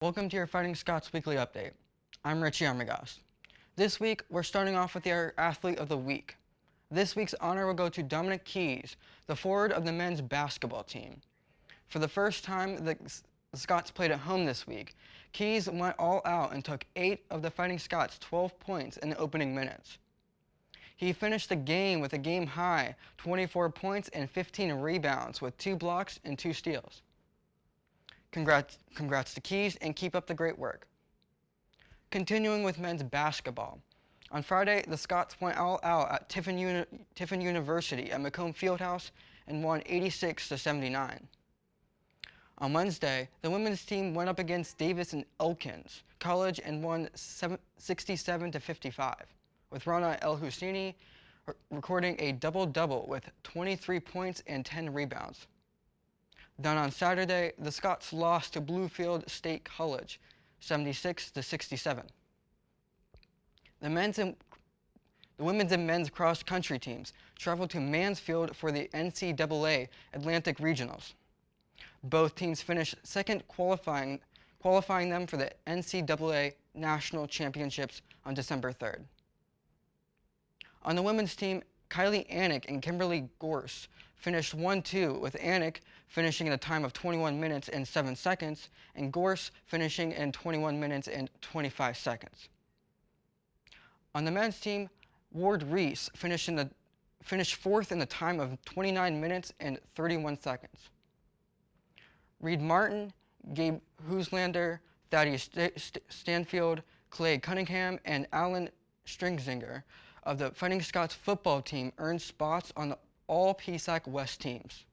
Welcome to your Fighting Scots Weekly Update. I'm Richie Armagost. This week, we're starting off with our Athlete of the Week. This week's honor will go to Dominic Keys, the forward of the men's basketball team. For the first time the Scots played at home this week, Keys went all out and took 8 of the Fighting Scots' 12 points in the opening minutes. He finished the game with a game-high 24 points and 15 rebounds with 2 blocks and 2 steals. Congrats to Keys, and keep up the great work. Continuing with men's basketball. On Friday, the Scots went all out at Tiffin University at Macomb Fieldhouse and won 86-79. On Wednesday, the women's team went up against Davis and Elkins College and won 67-55, with Rana El-Husseini recording a double-double with 23 points and 10 rebounds. Then on Saturday, the Scots lost to Bluefield State College, 76-67. The women's and men's cross-country teams traveled to Mansfield for the NCAA Atlantic Regionals. Both teams finished second, qualifying them for the NCAA National Championships on December 3rd. On the women's team, Kylie Anick and Kimberly Gorse finished 1-2, with Anick finishing in a time of 21 minutes and 7 seconds, and Gorse finishing in 21 minutes and 25 seconds. On the men's team, Ward Reese finished 4th in the time of 29 minutes and 31 seconds. Reed Martin, Gabe Huslander, Thaddeus Stanfield, Clay Cunningham, and Alan Stringzinger of the Fighting Scots football team earned spots on all PSAC West teams.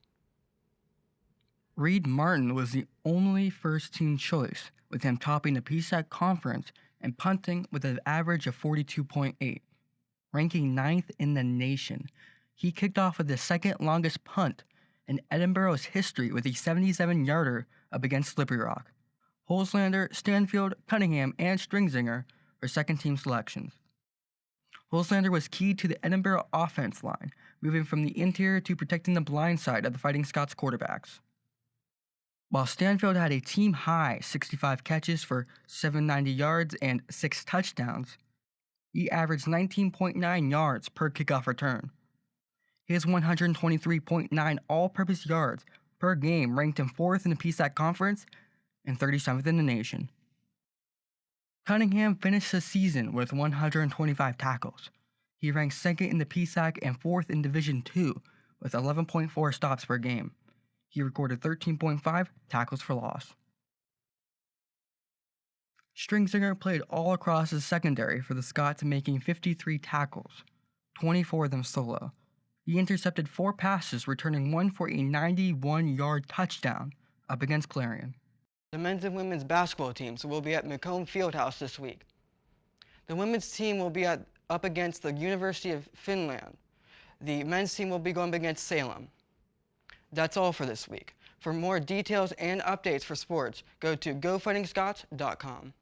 Reed Martin was the only first-team choice, with him topping the PSAC conference and punting with an average of 42.8. Ranking 9th in the nation, he kicked off with the second longest punt in Edinboro's history with a 77-yarder up against Slippery Rock. Holslander, Stanfield, Cunningham, and Stringzinger were second-team selections. Holslander was key to the Edinboro offense line, moving from the interior to protecting the blind side of the Fighting Scots quarterbacks. While Stanfield had a team-high 65 catches for 790 yards and 6 touchdowns, he averaged 19.9 yards per kickoff return. His 123.9 all-purpose yards per game ranked him 4th in the PSAC conference and 37th in the nation. Cunningham finished the season with 125 tackles. He ranked 2nd in the PSAC and 4th in Division II with 11.4 stops per game. He recorded 13.5 tackles for loss. Stringzinger played all across the secondary for the Scots, making 53 tackles, 24 of them solo. He intercepted 4 passes, returning 1 for a 91-yard touchdown up against Clarion. The men's and women's basketball teams will be at Macomb Fieldhouse this week. The women's team will be up against the University of Finland. The men's team will be going up against Salem. That's all for this week. For more details and updates for sports, go to GoFightingScots.com.